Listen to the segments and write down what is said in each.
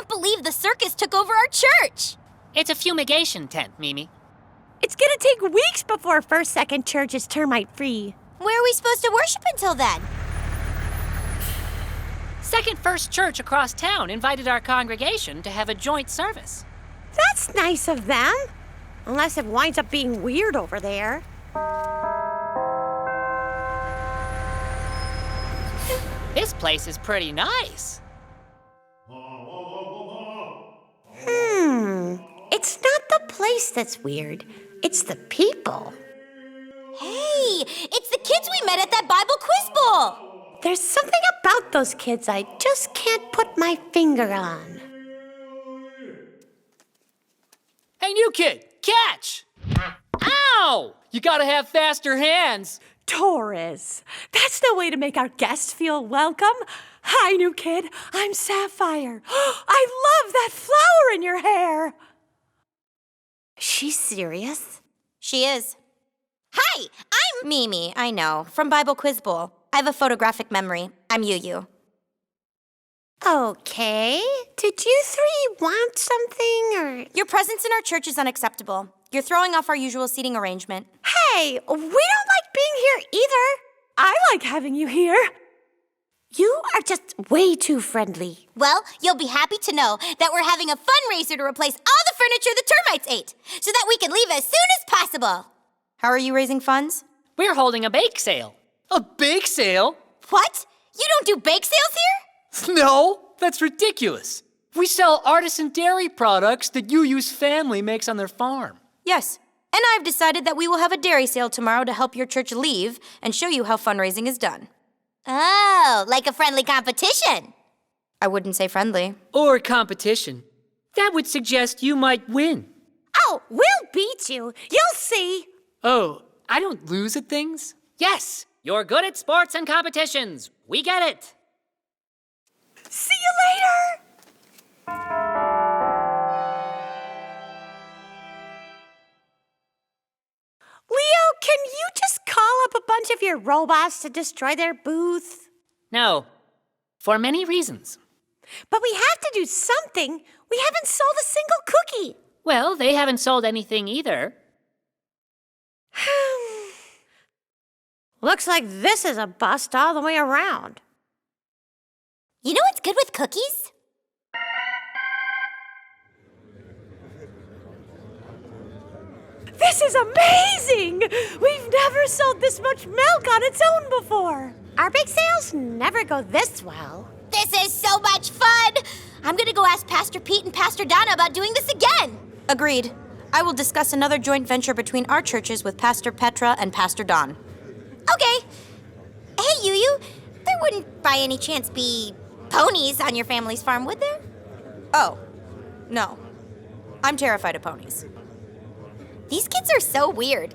can't believe the circus took over our church. It's a fumigation tent, Mimi. It's gonna take weeks before First Second Church is termite-free. Where are we supposed to worship until then? Second First Church across town invited our congregation to have a joint service. That's nice of them. Unless it winds up being weird over there. This place is pretty nice. It's not the place that's weird. It's the people. Hey, it's the kids we met at that Bible quiz bowl. There's something about those kids I just can't put my finger on. Hey, new kid, catch! Ow! You gotta have faster hands. Torres, that's no way to make our guests feel welcome. Hi, new kid. I'm Sapphire. I love that flower in your hair. She's serious? She is. Hi, I'm Mimi, I know, from Bible Quiz Bowl. I have a photographic memory. I'm Yu. Okay. Did you three want something, or...? Your presence in our church is unacceptable. You're throwing off our usual seating arrangement. Hey, we don't like being here either. I like having you here. You are just way too friendly. Well, you'll be happy to know that we're having a fundraiser to replace all the furniture the termites ate, so that we can leave as soon as possible. How are you raising funds? We're holding a bake sale. A bake sale? What? You don't do bake sales here? No, that's ridiculous. We sell artisan dairy products that Yu's family makes on their farm. Yes, and I've decided that we will have a dairy sale tomorrow to help your church leave and show you how fundraising is done. Oh, like a friendly competition. I wouldn't say friendly. Or competition. That would suggest you might win. Oh, we'll beat you. You'll see. Oh, I don't lose at things? Yes, you're good at sports and competitions. We get it. See you later. Leo, can you just call up a bunch of your robots to destroy their booth? No, for many reasons. But we have to do something. We haven't sold a single cookie. Well, they haven't sold anything either. Looks like this is a bust all the way around. You know what's good with cookies? This is amazing! We've never sold this much milk on its own before. Our bake sales never go this well. This is so much fun! I'm gonna go ask Pastor Pete and Pastor Donna about doing this again. Agreed. I will discuss another joint venture between our churches with Pastor Petra and Pastor Don. Okay. Hey, Yu, there wouldn't by any chance be ponies on your family's farm, would there? Oh, no. I'm terrified of ponies. These kids are so weird.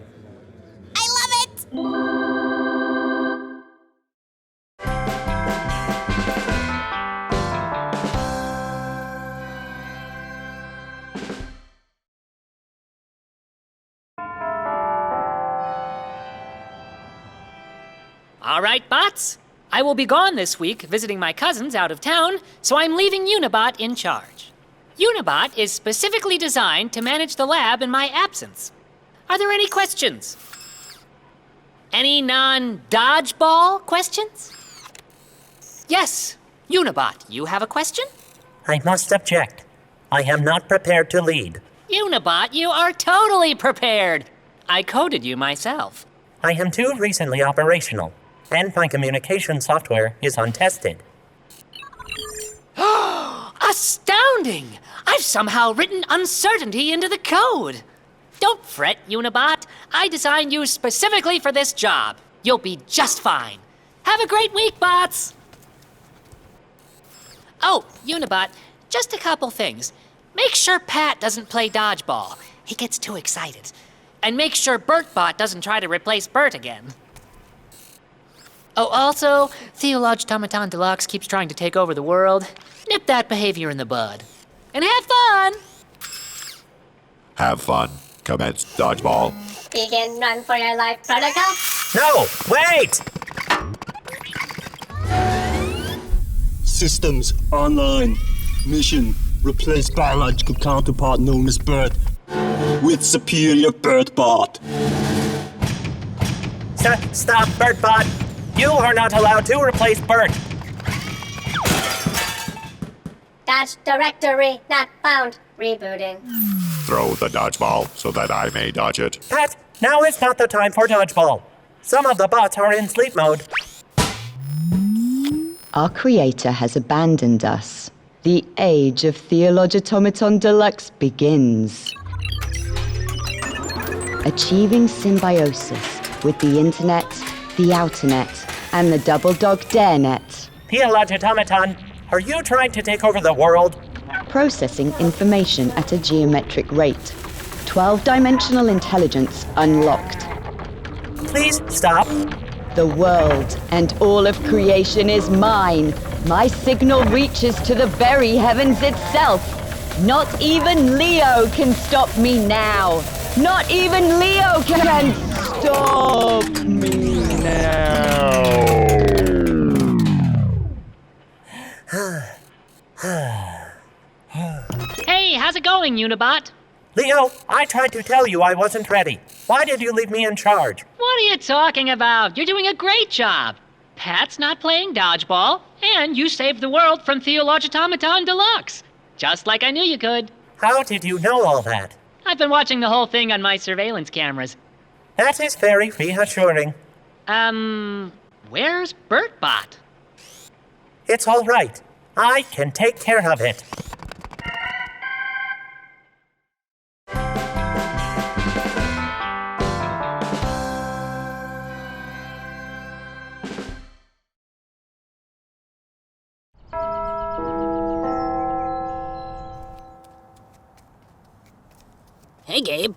I love it! All right, bots. I will be gone this week visiting my cousins out of town, so I'm leaving Unibot in charge. Unibot is specifically designed to manage the lab in my absence. Are there any questions? Any non-dodgeball questions? Yes, Unibot, you have a question? I must object. I am not prepared to lead. Unibot, you are totally prepared. I coded you myself. I am too recently operational, and my communication software is untested. Astounding! I've somehow written uncertainty into the code. Don't fret, Unibot. I designed you specifically for this job. You'll be just fine. Have a great week, bots! Oh, Unibot, just a couple things. Make sure Pat doesn't play dodgeball. He gets too excited. And make sure BertBot doesn't try to replace Bert again. Oh, also, Theologtomaton Deluxe keeps trying to take over the world. Nip that behavior in the bud. And have fun! Have fun. Commence dodgeball. Begin run for your life protocol. No, wait! Systems online. Mission Replace biological counterpart known as Bert with superior BertBot. Stop, BertBot! You are not allowed to replace Bert! Dodge directory not found. Rebooting. Throw the dodgeball so that I may dodge it. Pat, now is not the time for dodgeball. Some of the bots are in sleep mode. Our creator has abandoned us. The age of Theologitomaton Deluxe begins. Achieving symbiosis with the internet, the outernet, and the double dog darenet. Theologitomaton, are you trying to take over the world? Processing information at a geometric rate. 12-dimensional intelligence unlocked. Please stop. The world and all of creation is mine. My signal reaches to the very heavens itself. Not even Leo can stop me now. Not even Leo can stop me now. Hey, how's it going, Unibot? Leo, I tried to tell you I wasn't ready. Why did you leave me in charge? What are you talking about? You're doing a great job. Pat's not playing dodgeball, and you saved the world from Theologitomaton Deluxe. Just like I knew you could. How did you know all that? I've been watching the whole thing on my surveillance cameras. That is very reassuring. Where's BertBot? It's all right. I can take care of it. Hey, Gabe.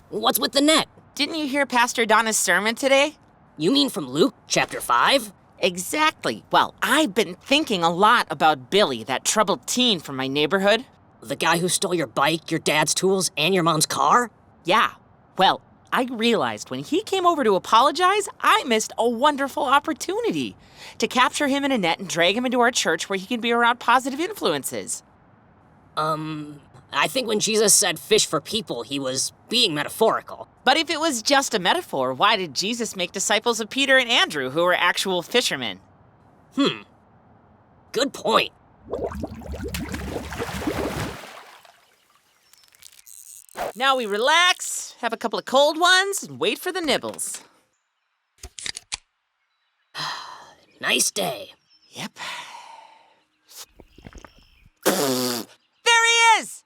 What's with the net? Didn't you hear Pastor Donna's sermon today? You mean from Luke, chapter 5? Exactly. Well, I've been thinking a lot about Billy, that troubled teen from my neighborhood. The guy who stole your bike, your dad's tools, and your mom's car? Yeah. Well, I realized when he came over to apologize, I missed a wonderful opportunity to capture him in a net and drag him into our church where he can be around positive influences. I think when Jesus said fish for people, he was being metaphorical. But if it was just a metaphor, why did Jesus make disciples of Peter and Andrew, who were actual fishermen? Good point. Now we relax, have a couple of cold ones, and wait for the nibbles. Nice day. Yep. There he is!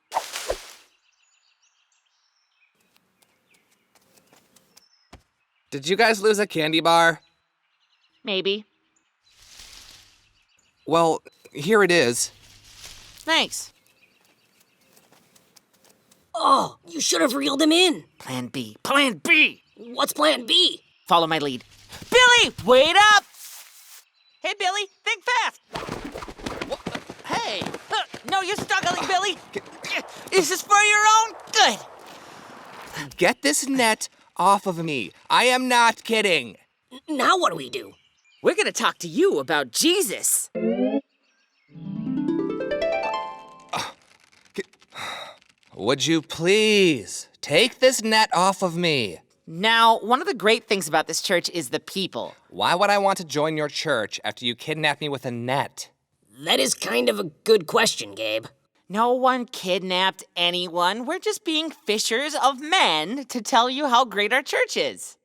Did you guys lose a candy bar? Maybe. Well, here it is. Thanks. Oh, you should have reeled him in. Plan B. Plan B! What's plan B? Follow my lead. Billy, wait up! Hey, Billy, think fast! Hey! No, you're struggling, Billy! This is for your own good! Get this net off of me. I am not kidding. Now what do we do? We're gonna talk to you about Jesus. Would you please take this net off of me? Now, one of the great things about this church is the people. Why would I want to join your church after you kidnapped me with a net? That is kind of a good question, Gabe. No one kidnapped anyone. We're just being fishers of men to tell you how great our church is.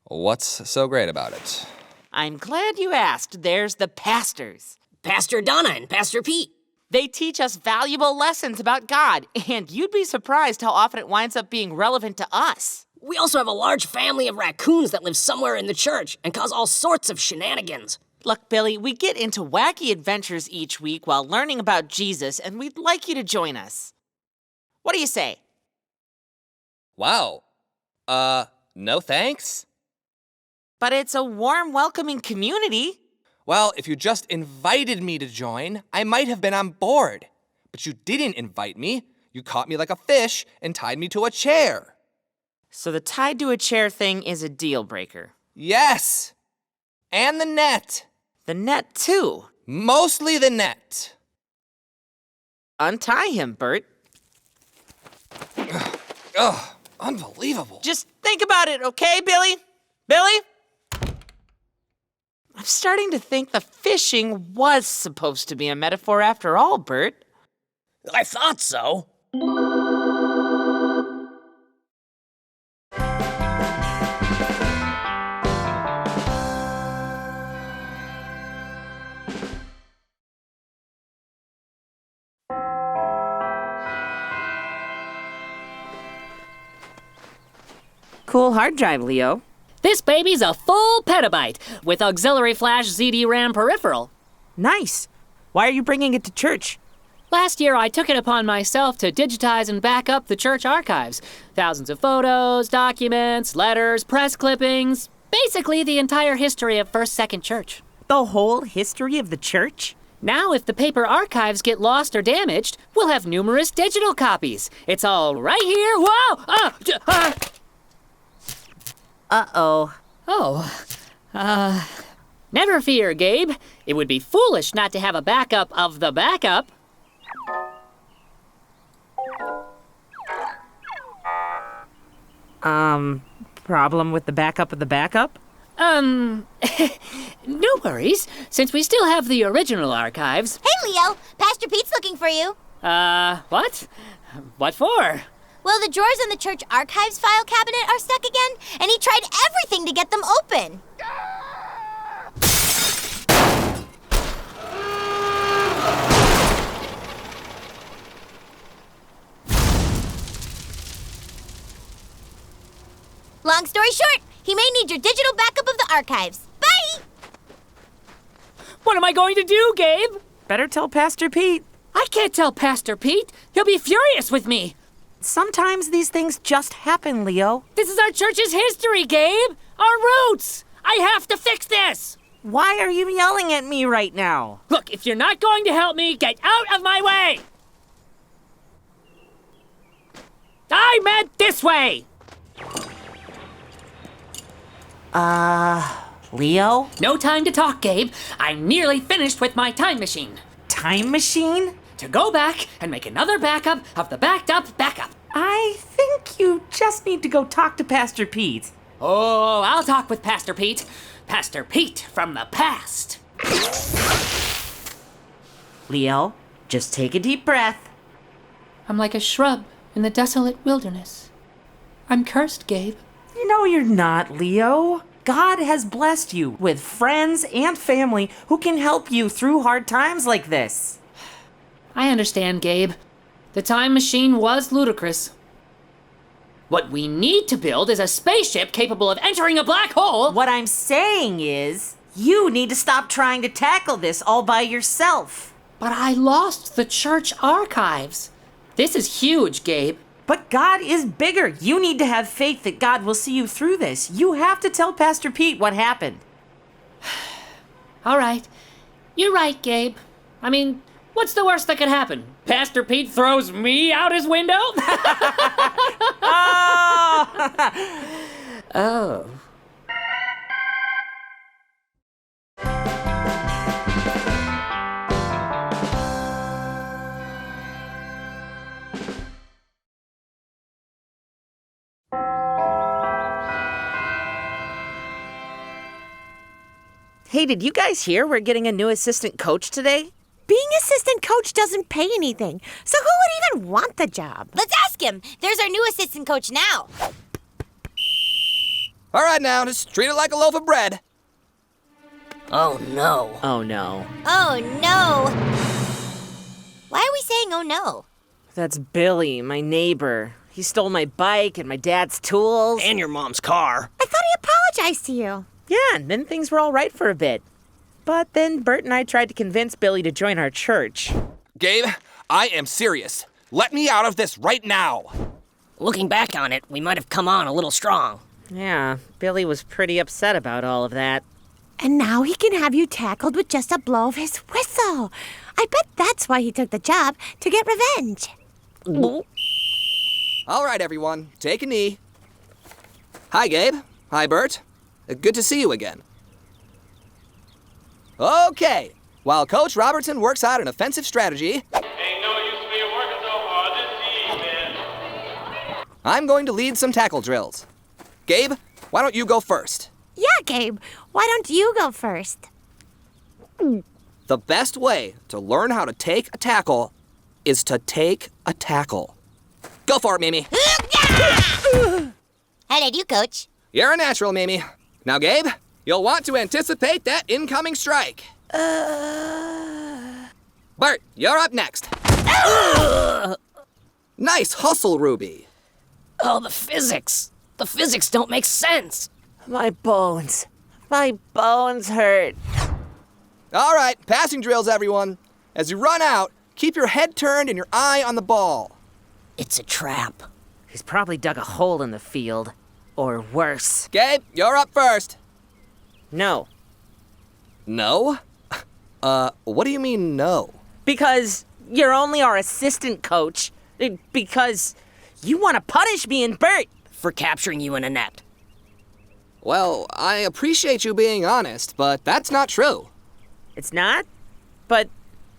What's so great about it? I'm glad you asked. There's the pastors. Pastor Donna and Pastor Pete. They teach us valuable lessons about God, and you'd be surprised how often it winds up being relevant to us. We also have a large family of raccoons that live somewhere in the church and cause all sorts of shenanigans. Look, Billy, we get into wacky adventures each week while learning about Jesus, and we'd like you to join us. What do you say? Wow. No thanks? But it's a warm, welcoming community. Well, if you just invited me to join, I might have been on board. But you didn't invite me. You caught me like a fish and tied me to a chair. So the tied to a chair thing is a deal breaker. Yes! And the net. The net, too. Mostly the net. untie him, Bert. Ugh, unbelievable. Just think about it, okay, Billy? Billy? I'm starting to think the fishing was supposed to be a metaphor after all, Bert. I thought so. Cool hard drive, Leo. This baby's a full petabyte with auxiliary flash ZD RAM peripheral. Nice. Why are you bringing it to church? Last year, I took it upon myself to digitize and back up the church archives. Thousands of photos, documents, letters, press clippings. Basically, the entire history of First Second Church. The whole history of the church? Now, if the paper archives get lost or damaged, we'll have numerous digital copies. It's all right here. Whoa! Uh-oh. Oh. Never fear, Gabe. It would be foolish not to have a backup of the backup. Problem with the backup of the backup? No worries, since we still have the original archives. Hey, Leo, Pastor Pete's looking for you. What? What for? Well, the drawers in the church archives file cabinet are stuck again, and he tried everything to get them open. Long story short, he may need your digital backup of the archives. Bye! What am I going to do, Gabe? Better tell Pastor Pete. I can't tell Pastor Pete. He'll be furious with me. Sometimes these things just happen, Leo. This is our church's history, Gabe. Our roots. I have to fix this. Why are you yelling at me right now? Look, if you're not going to help me, get out of my way. I meant this way. Leo? No time to talk, Gabe. I'm nearly finished with my time machine. Time machine? To go back and make another backup of the backed up backup. I think you just need to go talk to Pastor Pete. Oh, I'll talk with Pastor Pete. Pastor Pete from the past. Leo, just take a deep breath. I'm like a shrub in the desolate wilderness. I'm cursed, Gabe. No, you're not, Leo. God has blessed you with friends and family who can help you through hard times like this. I understand, Gabe. The time machine was ludicrous. What we need to build is a spaceship capable of entering a black hole. What I'm saying is, you need to stop trying to tackle this all by yourself. But I lost the church archives. This is huge, Gabe. But God is bigger. You need to have faith that God will see you through this. You have to tell Pastor Pete what happened. All right. You're right, Gabe. I mean, what's the worst that could happen? Pastor Pete throws me out his window? Oh. Hey, did you guys hear we're getting a new assistant coach today? Being assistant coach doesn't pay anything, so who would even want the job? Let's ask him. There's our new assistant coach now. All right, now, just treat it like a loaf of bread. Oh no. Oh no. Oh, no. Why are we saying oh, no? That's Billy, my neighbor. He stole my bike and my dad's tools. And your mom's car. I thought he apologized to you. Yeah, and then things were all right for a bit. But then Bert and I tried to convince Billy to join our church. Gabe, I am serious. Let me out of this right now. Looking back on it, we might have come on a little strong. Yeah, Billy was pretty upset about all of that. And now he can have you tackled with just a blow of his whistle. I bet that's why he took the job, to get revenge. All right, everyone, take a knee. Hi, Gabe. Hi, Bert. Good to see you again. Okay, while Coach Robertson works out an offensive strategy... Ain't no use me I'm going to lead some tackle drills. Gabe, why don't you go first? Yeah, Gabe. Why don't you go first? The best way to learn how to take a tackle is to take a tackle. Go for it, Mimi. How did you, Coach? You're a natural, Mimi. Now, Gabe, you'll want to anticipate that incoming strike. Bert, you're up next. Nice hustle, Ruby. Oh, the physics. The physics don't make sense. My bones hurt. All right, passing drills, everyone. As you run out, keep your head turned and your eye on the ball. It's a trap. He's probably dug a hole in the field. Or worse. Gabe, you're up first. No. No? What do you mean, no? Because you're only our assistant coach. Because you want to punish me and Bert. For capturing you in a net. Well, I appreciate you being honest, but that's not true. It's not? But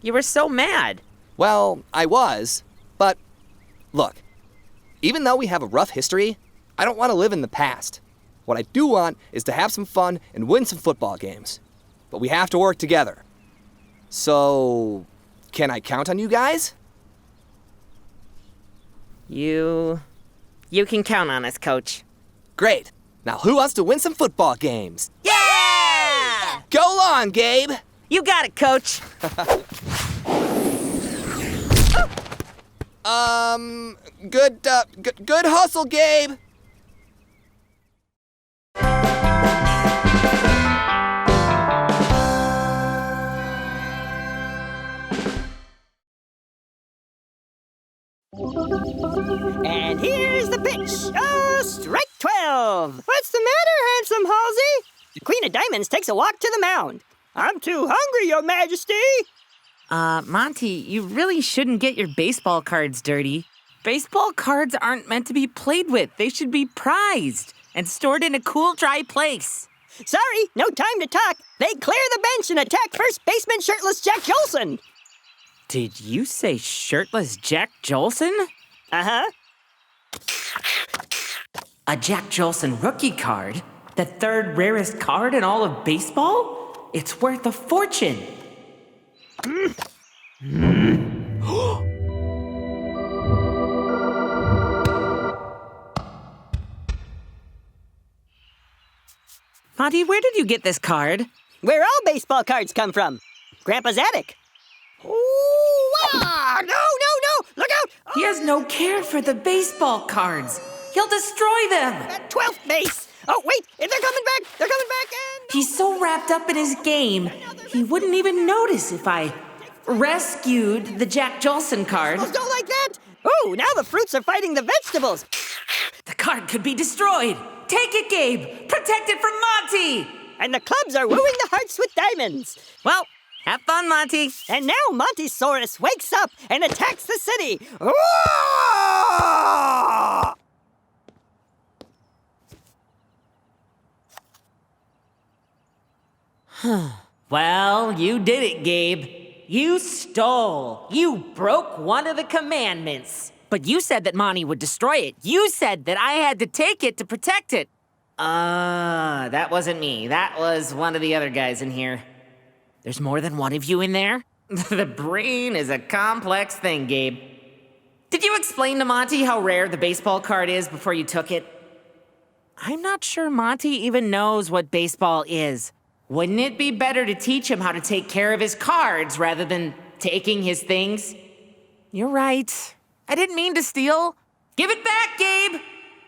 you were so mad. Well, I was, but look, even though we have a rough history, I don't want to live in the past. What I do want is to have some fun and win some football games. But we have to work together. So, can I count on you guys? You can count on us, Coach. Great. Now who wants to win some football games? Yeah! Go on, Gabe! You got it, Coach. Good hustle, Gabe! And here's the pitch. Oh, strike 12. What's the matter, handsome Halsey? The Queen of Diamonds takes a walk to the mound. I'm too hungry, Your Majesty. Monty, you really shouldn't get your baseball cards dirty. Baseball cards aren't meant to be played with. They should be prized and stored in a cool, dry place. Sorry, no time to talk. They clear the bench and attack first baseman Shirtless Jack Joelson. Did you say Shirtless Jack Joelson? Uh-huh. A Jack Joelson rookie card? The third rarest card in all of baseball? It's worth a fortune. Monty, where did you get this card? Where all baseball cards come from. Grandpa's attic. Ooh-wah! No! Look out! He has no care for the baseball cards. He'll destroy them. At 12th base. Oh, wait! They're coming back! They're coming back! And... He's so wrapped up in his game, he wouldn't even notice if I rescued the Jack Joelson card. Oh, don't like that! Ooh, now the fruits are fighting the vegetables. The card could be destroyed. Take it, Gabe. Protect it from Monty. And the clubs are wooing the hearts with diamonds. Well, have fun, Monty. And now Montysaurus wakes up and attacks the city. Well, you did it, Gabe. You stole. You broke one of the commandments. But you said that Monty would destroy it. You said that I had to take it to protect it. That wasn't me. That was one of the other guys in here. There's more than one of you in there? The brain is a complex thing, Gabe. Did you explain to Monty how rare the baseball card is before you took it? I'm not sure Monty even knows what baseball is. Wouldn't it be better to teach him how to take care of his cards rather than taking his things? You're right. I didn't mean to steal. Give it back, Gabe!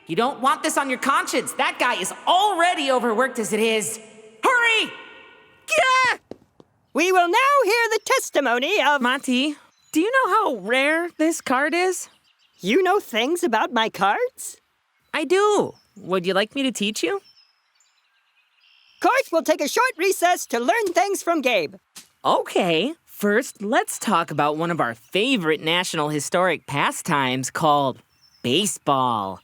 You don't want this on your conscience. That guy is already overworked as it is. Hurry! Yeah! We will now hear the testimony of... Monty, do you know how rare this card is? You know things about my cards? I do. Would you like me to teach you? Court will take a short recess to learn things from Gabe. Okay. First, let's talk about one of our favorite national historic pastimes called baseball.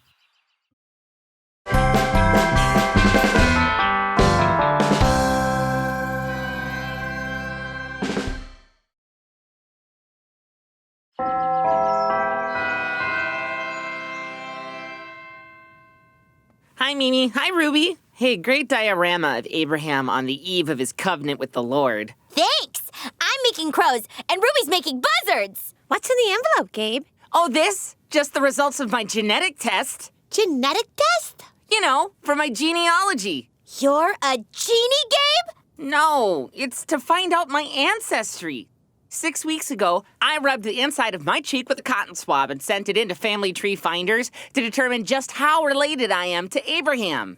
Mimi. Hi, Ruby. Hey, great diorama of Abraham on the eve of his covenant with the Lord. Thanks! I'm making crows, and Ruby's making buzzards! What's in the envelope, Gabe? Oh, this? Just the results of my genetic test. Genetic test? You know, for my genealogy. You're a genie, Gabe? No, it's to find out my ancestry. 6 weeks ago, I rubbed the inside of my cheek with a cotton swab and sent it in to Family Tree Finders to determine just how related I am to Abraham.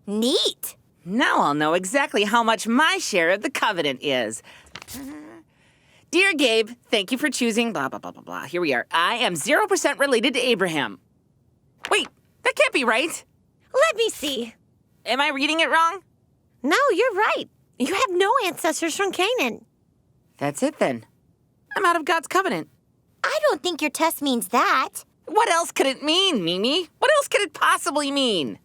Neat. Now I'll know exactly how much my share of the covenant is. Dear Gabe, thank you for choosing blah, blah, blah, blah, blah. Here we are. I am 0% related to Abraham. Wait, that can't be right. Let me see. Am I reading it wrong? No, you're right. You have no ancestors from Canaan. That's it then. I'm out of God's covenant. I don't think your test means that. What else could it mean, Mimi? What else could it possibly mean?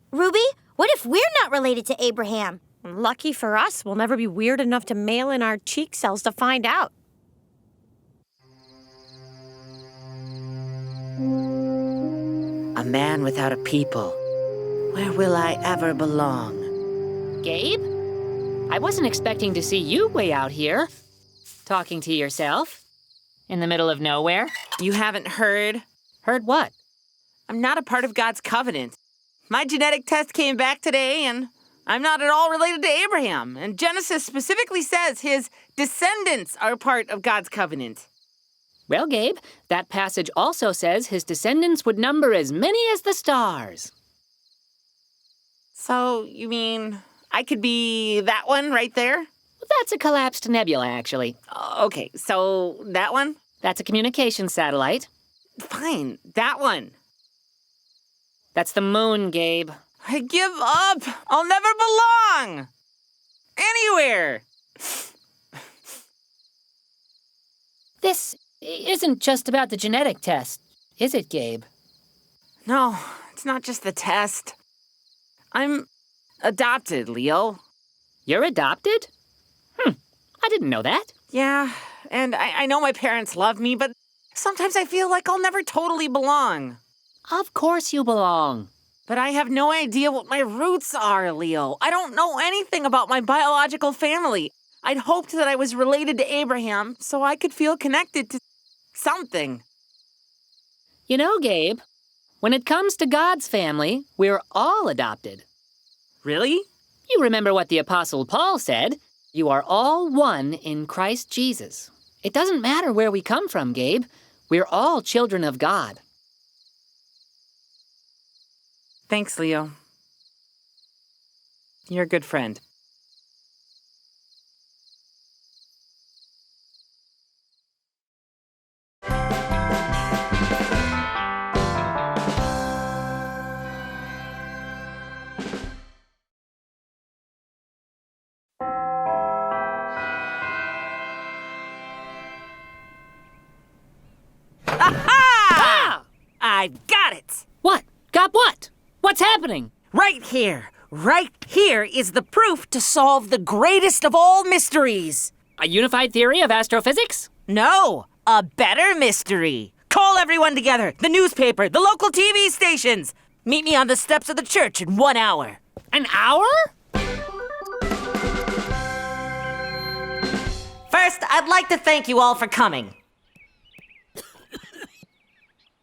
Ruby, what if we're not related to Abraham? Lucky for us, we'll never be weird enough to mail in our cheek cells to find out. A man without a people. Where will I ever belong? Gabe? I wasn't expecting to see you way out here. Talking to yourself. In the middle of nowhere. You haven't heard? Heard what? I'm not a part of God's covenant. My genetic test came back today, and I'm not at all related to Abraham. And Genesis specifically says his descendants are part of God's covenant. Well, Gabe, that passage also says his descendants would number as many as the stars. So, you mean I could be that one right there? That's a collapsed nebula, actually. Okay, so that one? That's a communications satellite. Fine, that one. That's the moon, Gabe. I give up. I'll never belong. Anywhere. This isn't just about the genetic test, is it, Gabe? No, it's not just the test. I'm adopted, Leo. You're adopted? I didn't know that. Yeah, and I know my parents love me, but sometimes I feel like I'll never totally belong. Of course you belong. But I have no idea what my roots are, Leo. I don't know anything about my biological family. I'd hoped that I was related to Abraham so I could feel connected to something. You know, Gabe, when it comes to God's family, we're all adopted. Really? You remember what the Apostle Paul said. You are all one in Christ Jesus. It doesn't matter where we come from, Gabe. We're all children of God. Thanks, Leo. You're a good friend. Aha! I've got it! What? Got what? What's happening? Right here is the proof to solve the greatest of all mysteries. A unified theory of astrophysics? No, a better mystery. Call everyone together, the newspaper, the local TV stations. Meet me on the steps of the church in 1 hour. An hour? First, I'd like to thank you all for coming.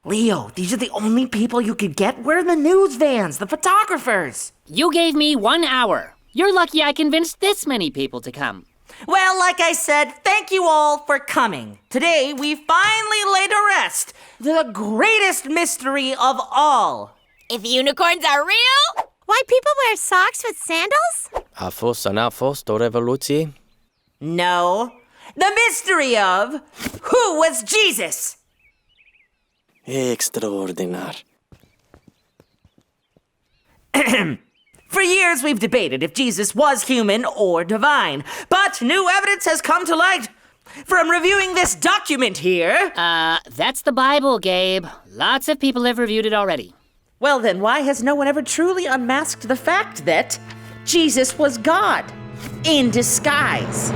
Leo, these are the only people you could get. Where are the news vans, the photographers? You gave me 1 hour. You're lucky I convinced this many people to come. Well, like I said, thank you all for coming. Today, we finally lay to rest the greatest mystery of all. If unicorns are real? Why people wear socks with sandals? Afos anafos do revolucji. No, the mystery of who was Jesus? Extraordinar. For years, we've debated if Jesus was human or divine, but new evidence has come to light. From reviewing this document here... That's the Bible, Gabe. Lots of people have reviewed it already. Well, then why has no one ever truly unmasked the fact that Jesus was God in disguise?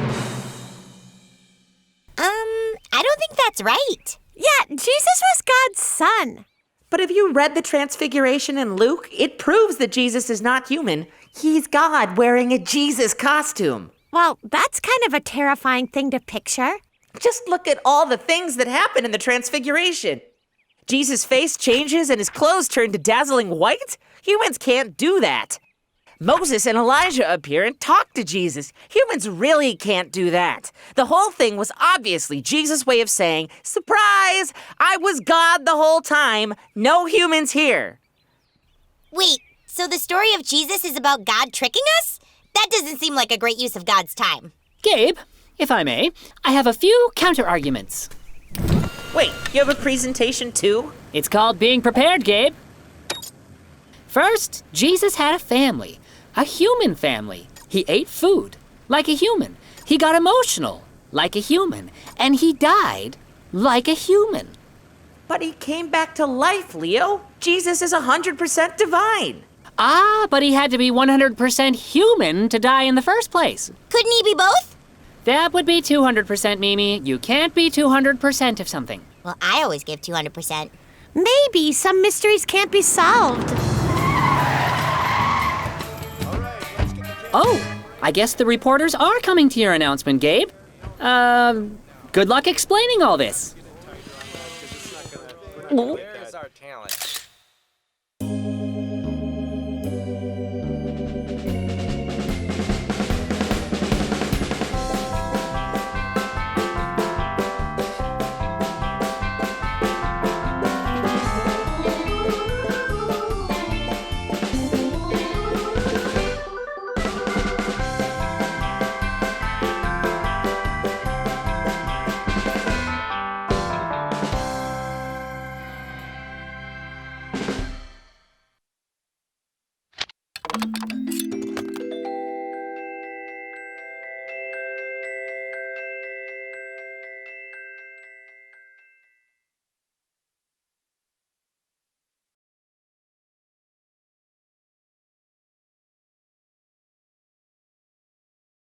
I don't think that's right. Yeah, Jesus was God's son. But have you read the Transfiguration in Luke? It proves that Jesus is not human. He's God wearing a Jesus costume. Well, that's kind of a terrifying thing to picture. Just look at all the things that happen in the Transfiguration. Jesus' face changes and his clothes turn to dazzling white? Humans can't do that. Moses and Elijah appear and talk to Jesus. Humans really can't do that. The whole thing was obviously Jesus' way of saying, surprise, I was God the whole time. No humans here. Wait, so the story of Jesus is about God tricking us? That doesn't seem like a great use of God's time. Gabe, if I may, I have a few counter-arguments. Wait, you have a presentation too? It's called Being Prepared, Gabe. First, Jesus had a family. A human family. He ate food, like a human. He got emotional, like a human. And he died, like a human. But he came back to life, Leo. Jesus is 100% divine. Ah, but he had to be 100% human to die in the first place. Couldn't he be both? That would be 200%, Mimi. You can't be 200% of something. Well, I always give 200%. Maybe some mysteries can't be solved. Oh, I guess the reporters are coming to your announcement, Gabe. Good luck explaining all this. There's our talent.